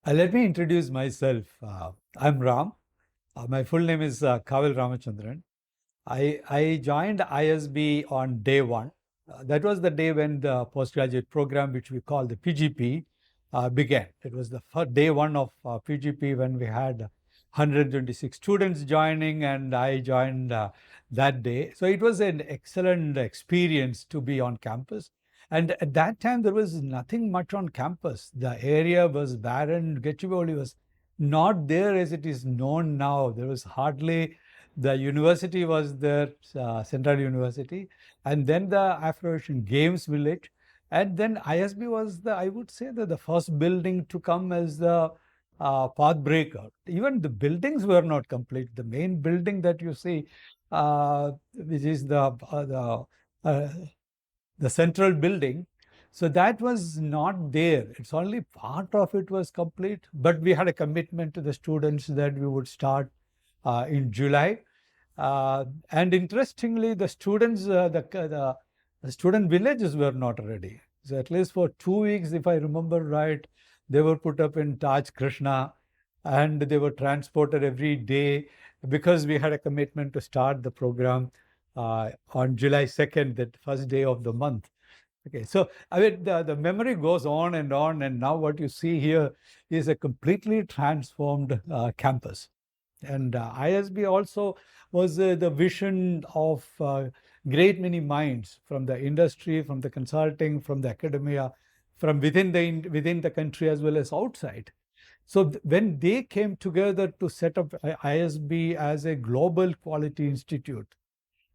Let me introduce myself. I'm Ram. My full name is Kavil Ramachandran. I joined ISB on day one. That was the day when the postgraduate program, which we call the PGP, began. It was the first day one of PGP when we had 126 students joining, and I joined that day. So it was an excellent experience to be on campus. And at that time, there was nothing much on campus. The area was barren. Gachibowli was not there as it is known now. There was hardly, the university was there, Central University, and then the Afro-Asian Games Village. And then ISB was the, I would say, the first building to come as the path breaker. Even the buildings were not complete. The main building that you see, which is uh, the central building. So that was not there. It's only part of it was complete, but we had a commitment to the students that we would start in July. And interestingly, the students, the student villages were not ready. So at least for 2 weeks, if I remember right, they were put up in Taj Krishna and they were transported every day because we had a commitment to start the program on July 2nd, that first day of the month. Okay, so I mean, the memory goes on, and now what you see here is a completely transformed campus. And ISB also was the vision of great many minds from the industry, from the consulting, from the academia, from within the country as well as outside. So when they came together to set up ISB as a global quality institute,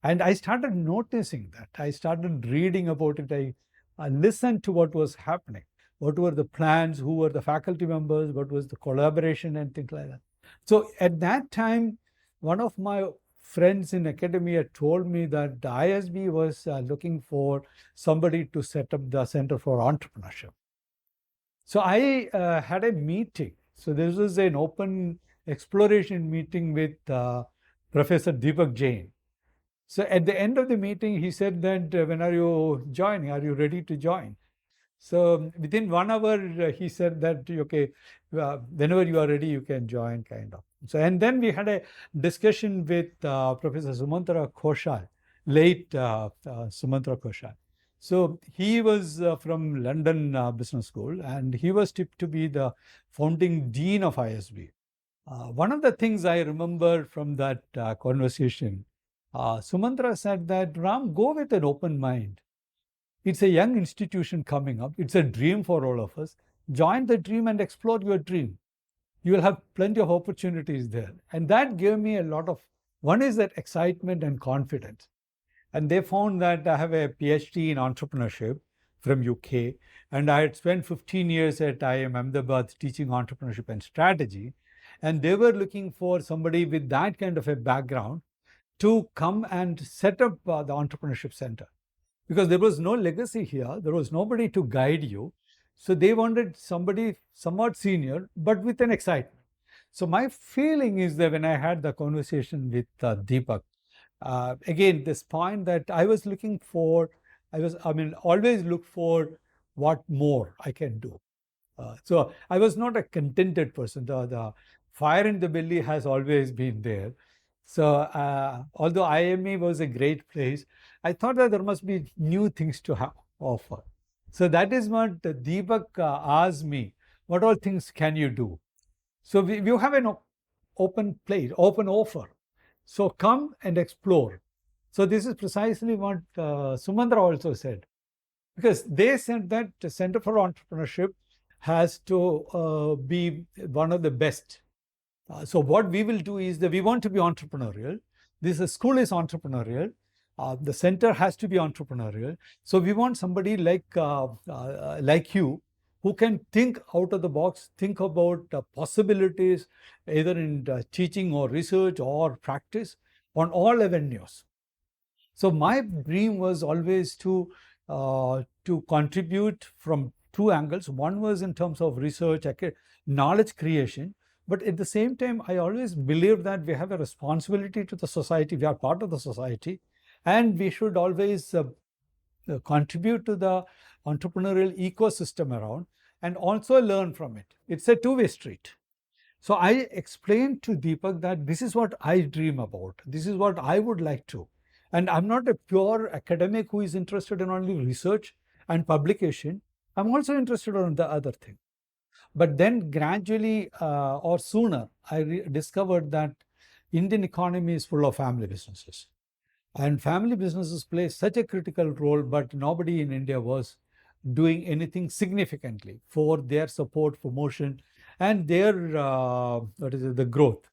and I started noticing that. I started reading about it. I listened to what was happening. What were the plans? Who were the faculty members? What was the collaboration and things like that. So at that time, one of my friends in academia told me that the ISB was looking for somebody to set up the Center for Entrepreneurship. So I had a meeting. So this was an open exploration meeting with Professor Deepak Jain. So at the end of the meeting, he said that when are you joining? Are you ready to join? So within 1 hour, he said that, okay, whenever you are ready, you can join, kind of. So, and then we had a discussion with Professor Sumantra Khoshal, late Sumantra Khoshal. So he was from London Business School, and he was tipped to be the founding dean of ISB. One of the things I remember from that conversation, Sumantra said that, Ram, go with an open mind. It's a young institution coming up. It's a dream for all of us. Join the dream and explore your dream. You will have plenty of opportunities there. And that gave me a lot of, one is that excitement and confidence. And they found that I have a PhD in entrepreneurship from UK, and I had spent 15 years at IIM Ahmedabad teaching entrepreneurship and strategy. And they were looking for somebody with that kind of a background to come and set up the entrepreneurship center, because there was no legacy here. There was nobody to guide you. So they wanted somebody somewhat senior, but with an excitement. So my feeling is that when I had the conversation with Deepak, again, this point that I was looking for, always look for what more I can do. So I was not a contented person. The fire in the belly has always been there. So although IME was a great place, I thought that there must be new things to offer. So that is what Deepak asked me, what all things can you do? So we have an open plate, open offer. So come and explore. So this is precisely what Sumandra also said, because they said that the Center for Entrepreneurship has to be one of the best. So what we will do is that we want to be entrepreneurial. This school is entrepreneurial. The center has to be entrepreneurial. So we want somebody like you, who can think out of the box, think about possibilities, either in teaching or research or practice on all avenues. So my dream was always to contribute from two angles. One was in terms of research, knowledge creation, but at the same time, I always believed that we have a responsibility to the society. We are part of the society, and we should always contribute to the entrepreneurial ecosystem around. and also learn from it. It's a two-way street. So I explained to Deepak that this is what I dream about. This is what I would like to. And I'm not a pure academic who is interested in only research and publication. I'm also interested in the other thing. But then gradually or sooner, I discovered that Indian economy is full of family businesses. And family businesses play such a critical role, but nobody in India was doing anything significantly for their support, promotion, and their the growth.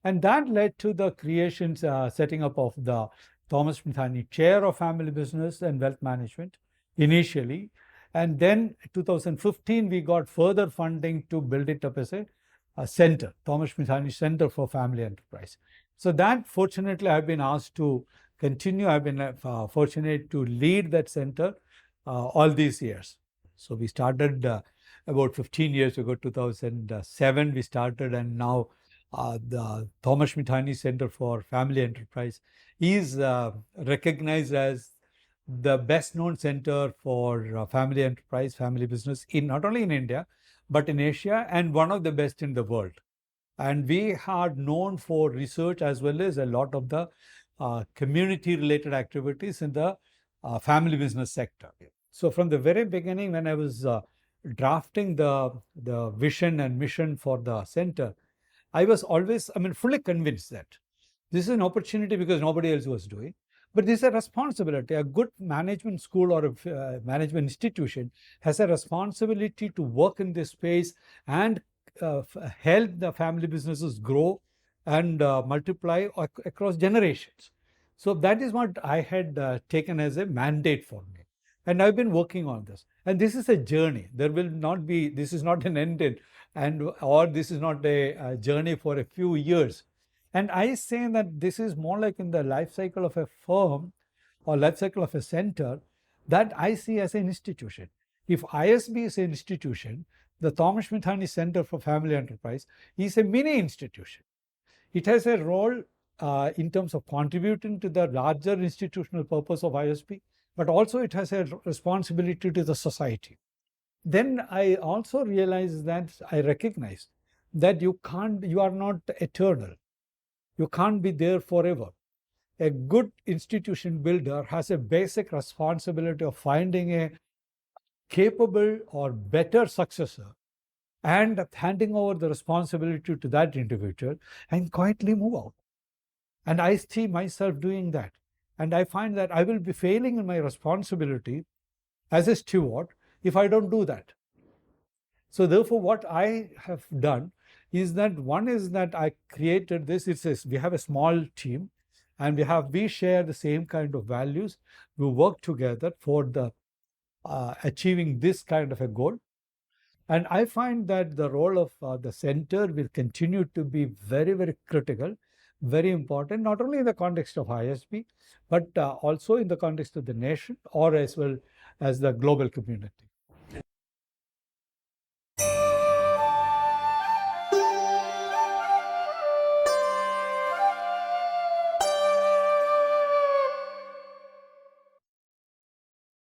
And that led to the creation, setting up of the Thomas Mithani Chair of Family Business and Wealth Management initially. And then 2015, we got further funding to build it up as a center, Thomas Mithani Center for Family Enterprise. So that fortunately I've been asked to continue. I've been fortunate to lead that center all these years. So we started about 15 years ago, 2007 we started, and now the Thomas Mithani Center for Family Enterprise is recognized as the best known center for family enterprise, family business in not only in India, but in Asia, and one of the best in the world. And we are known for research as well as a lot of the community related activities in the family business sector. So from the very beginning, when I was drafting the vision and mission for the center, I was always, fully convinced that this is an opportunity because nobody else was doing. But this is a responsibility. A good management school or a management institution has a responsibility to work in this space and help the family businesses grow and multiply across generations. So that is what I had taken as a mandate for me. And I've been working on this. And this is a journey. There will not be, this is not an end, or this is not a journey for a few years. And I say that this is more like in the life cycle of a firm or life cycle of a center that I see as an institution. If ISB is an institution, the Thomas Mithani Center for Family Enterprise is a mini institution. It has a role in terms of contributing to the larger institutional purpose of ISB, but also it has a responsibility to the society. Then I also realized that I recognize that you are not eternal. You can't be there forever. A good institution builder has a basic responsibility of finding a capable or better successor and handing over the responsibility to that individual and quietly move out. And I see myself doing that. And I find that I will be failing in my responsibility as a steward if I don't do that. So therefore, what I have done is that one is that I created this. We have a small team, and we share the same kind of values. We work together for the achieving this kind of a goal. And I find that the role of the center will continue to be very, very critical, very important, not only in the context of ISB, but also in the context of the nation or as well as the global community.